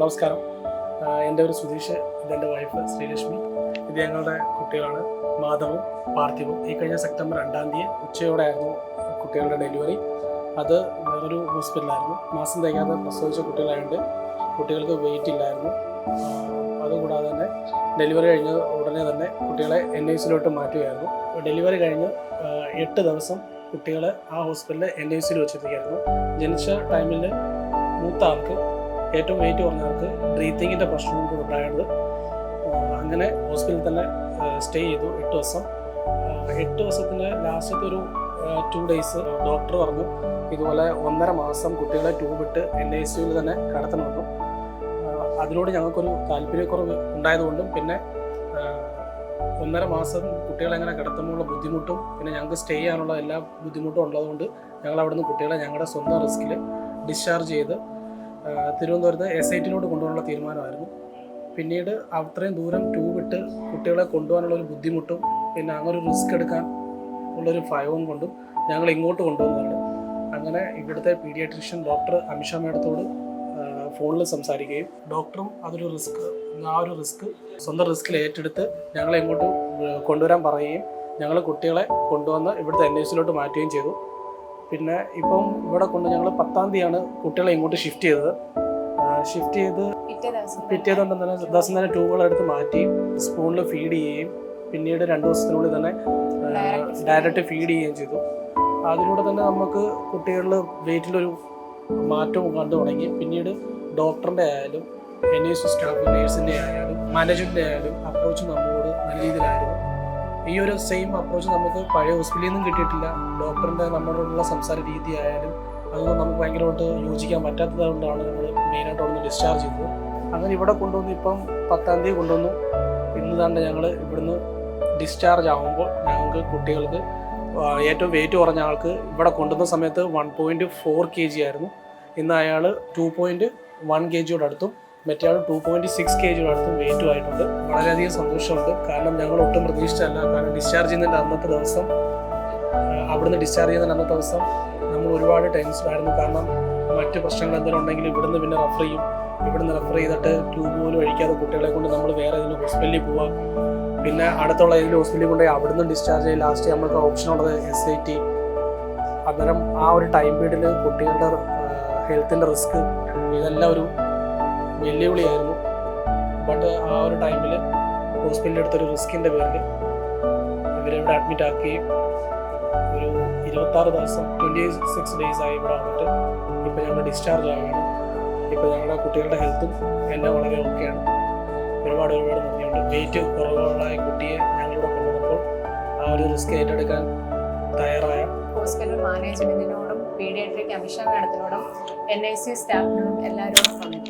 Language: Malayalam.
നമസ്കാരം. എൻ്റെ ഒരു സുധീഷ്, ഇതെൻ്റെ വൈഫ് ശ്രീലക്ഷ്മി. ഇത് ഞങ്ങളുടെ കുട്ടികളാണ് മാധവും പാർത്ഥിവും. ഈ കഴിഞ്ഞ സെപ്റ്റംബർ 2-ാം തീയതി ഉച്ചയോടെയായിരുന്നു കുട്ടികളുടെ ഡെലിവറി. അത് വേറൊരു ഹോസ്പിറ്റലായിരുന്നു. മാസം തികയാതെ പ്രസവിച്ച കുട്ടികളായതുകൊണ്ട് കുട്ടികൾക്ക് വെയിറ്റ് ഇല്ലായിരുന്നു. അതുകൂടാതെ തന്നെ ഡെലിവറി കഴിഞ്ഞ് ഉടനെ തന്നെ കുട്ടികളെ NICU മാറ്റുകയായിരുന്നു. ഡെലിവറി കഴിഞ്ഞ് 8 ദിവസം കുട്ടികളെ ആ ഹോസ്പിറ്റലിൽ NICU വെച്ചെത്തിക്കായിരുന്നു. ജനിച്ച ടൈമിൽ മൂത്ത ആൾക്ക്, ഏറ്റവും വെയിറ്റ് കുറഞ്ഞ ആൾക്ക് ബ്രീത്തിങ്ങിൻ്റെ പ്രശ്നം കൊണ്ട് ഉണ്ടായത്. അങ്ങനെ ഹോസ്പിറ്റലിൽ തന്നെ സ്റ്റേ ചെയ്തു 8 ദിവസം. 8 ദിവസത്തിന് ലാസ്റ്റത്തെ ഒരു 2 ഡേയ്സ് ഡോക്ടർ പറഞ്ഞു ഇതുപോലെ 1.5 മാസം കുട്ടികളെ ട്യൂബിട്ട് NICU തന്നെ കടത്തണമെന്നും. അതിനോട് ഞങ്ങൾക്കൊരു താല്പര്യക്കുറവ് ഉണ്ടായതുകൊണ്ടും പിന്നെ 1.5 മാസം കുട്ടികളെ എങ്ങനെ കിടത്തുമ്പോഴുള്ള ബുദ്ധിമുട്ടും പിന്നെ ഞങ്ങൾക്ക് സ്റ്റേ ചെയ്യാനുള്ള എല്ലാ ബുദ്ധിമുട്ടും ഉള്ളതുകൊണ്ട് ഞങ്ങൾ അവിടുന്ന് കുട്ടികളെ ഞങ്ങളുടെ സ്വന്തം റിസ്കിൽ ഡിസ്ചാർജ് ചെയ്ത് തിരുവനന്തപുരത്ത് SIT കൊണ്ടുപോകാനുള്ള തീരുമാനമായിരുന്നു. പിന്നീട് അത്രയും ദൂരം ട്യൂബിട്ട് കുട്ടികളെ കൊണ്ടുപോകാനുള്ളൊരു ബുദ്ധിമുട്ടും പിന്നെ അങ്ങനെ ഒരു റിസ്ക് എടുക്കാൻ ഉള്ളൊരു ഭയവും കൊണ്ടും ഞങ്ങൾ ഇങ്ങോട്ട് കൊണ്ടുവന്നതാണ്. അങ്ങനെ ഇവിടുത്തെ പീഡിയാട്രീഷ്യൻ ഡോക്ടർ അമിഷ മേഡത്തോട് ഫോണിൽ സംസാരിക്കുകയും ഡോക്ടറും ആ ഒരു റിസ്ക് സ്വന്തം റിസ്കിൽ ഏറ്റെടുത്ത് ഞങ്ങളെ ഇങ്ങോട്ട് കൊണ്ടുവരാൻ പറയുകയും ഞങ്ങൾ കുട്ടികളെ കൊണ്ടുവന്ന് ഇവിടുത്തെ NICU മാറ്റുകയും ചെയ്തു. പിന്നെ ഇപ്പം ഇവിടെ ഞങ്ങൾ 10-ാം തീയതിയാണ് കുട്ടികളെ ഇങ്ങോട്ട് ഷിഫ്റ്റ് ചെയ്ത് പിറ്റേ ദിവസം തന്നെ ട്യൂബുകളെടുത്ത് മാറ്റി സ്പൂണിൽ ഫീഡ് ചെയ്യുകയും പിന്നീട് 2 ദിവസത്തിനുള്ളിൽ തന്നെ ഡയറക്റ്റ് ഫീഡ് ചെയ്യുകയും ചെയ്തു. അതിലൂടെ തന്നെ നമുക്ക് കുട്ടികളിൽ വെയിറ്റിലൊരു മാറ്റവും കണ്ടു തുടങ്ങി. പിന്നീട് ഡോക്ടറിൻ്റെ ആയാലും NICU സ്റ്റാഫ് നേഴ്സിൻ്റെ ആയാലും മാനേജ്മെൻറ്റിൻ്റെ ആയാലും അപ്രോച്ച് നമ്മളോട് നല്ല രീതിയിലായിരുന്നു. ഈ ഒരു സെയിം അപ്രോച്ച് നമുക്ക് പഴയ ഹോസ്പിറ്റലിൽ നിന്നും കിട്ടിയിട്ടില്ല. ഡോക്ടറിൻ്റെ നമ്മളോടുള്ള സംസാര രീതി ആയാലും അതൊന്നും നമുക്ക് ഭയങ്കരമായിട്ട് യോജിക്കാൻ പറ്റാത്തത് കൊണ്ടാണ് നമ്മൾ മെയിനായിട്ട് അവിടുന്ന് ഡിസ്ചാർജ് ചെയ്തത്. അങ്ങനെ ഇവിടെ കൊണ്ടുവന്ന് ഇപ്പം 10-ാം തീയതി കൊണ്ടുവന്നു. ഇന്ന് തന്നെ ഞങ്ങൾ ഇവിടുന്ന് ഡിസ്ചാർജ് ആകുമ്പോൾ ഞങ്ങൾക്ക് കുട്ടികൾക്ക് ഏറ്റവും വെയിറ്റ് കുറഞ്ഞ ആൾക്ക് ഇവിടെ കൊണ്ടുവന്ന സമയത്ത് 1.4 kg ആയിരുന്നു. ഇന്ന് അയാൾ 2.1 kg അടുത്തും മറ്റേ ആൾ 2.6 kg അടുത്തും വെയിറ്റും ആയിട്ടുണ്ട്. വളരെയധികം സന്തോഷമുണ്ട്. കാരണം ഞങ്ങൾ ഒട്ടും പ്രതീക്ഷിച്ചല്ല. കാരണം ഡിസ്ചാർജ് ചെയ്യുന്നതിൻ്റെ അന്നത്തെ ദിവസം നമ്മൾ ഒരുപാട് ടെൻഷനായിരുന്നു. കാരണം മറ്റ് പ്രശ്നങ്ങൾ എന്തെങ്കിലും ഉണ്ടെങ്കിൽ ഇവിടുന്ന് പിന്നെ റെഫർ ചെയ്തിട്ട് ട്യൂബ് പോലും അഴിക്കാതെ കുട്ടികളെ കൊണ്ട് നമ്മൾ വേറെ ഏതെങ്കിലും ഹോസ്പിറ്റലിൽ പോവാം. പിന്നെ അടുത്തുള്ള ഏതെങ്കിലും ഹോസ്പിറ്റലിൽ കൊണ്ട് അവിടുന്ന് ഡിസ്ചാർജ് ചെയ്ത് ലാസ്റ്റ് നമുക്ക് ഓപ്ഷനുള്ളത് SIT. അന്നേരം ആ ഒരു ടൈം പീരീഡിൽ കുട്ടികളുടെ ഹെൽത്തിൻ്റെ റിസ്ക് ഇതെല്ലാം ഒരു വെല്ലുവിളിയായിരുന്നു. ബട്ട് ആ ഒരു ടൈമിൽ ഹോസ്പിറ്റലിൻ്റെ അടുത്തൊരു റിസ്കിൻ്റെ പേരിൽ ഇവരിവിടെ അഡ്മിറ്റ് ആക്കുകയും ഒരു 26 ദിവസം 26 days ആയി ഇവിടെ വന്നിട്ട് ഇപ്പോൾ ഞങ്ങൾ ഡിസ്ചാർജ് ആവുകയാണ്. ഇപ്പോൾ ഞങ്ങളുടെ കുട്ടികളുടെ ഹെൽത്തും എല്ലാം വളരെ ഓക്കെയാണ്. ഒരുപാട് നന്ദിയുണ്ട്. വെയിറ്റ് കുറവുള്ള കുട്ടിയെ ഞങ്ങളിവിടെ കൊണ്ടുവന്നപ്പോൾ ആ ഒരു റിസ്ക് ഏറ്റെടുക്കാൻ തയ്യാറായ ഹോസ്പിറ്റൽ മാനേജ്മെന്റിനോടും പീഡിയാട്രിക് അമിഷ മാഡത്തിനോടും NICU സ്റ്റാഫിനോടും എല്ലാവരോടും നന്ദി.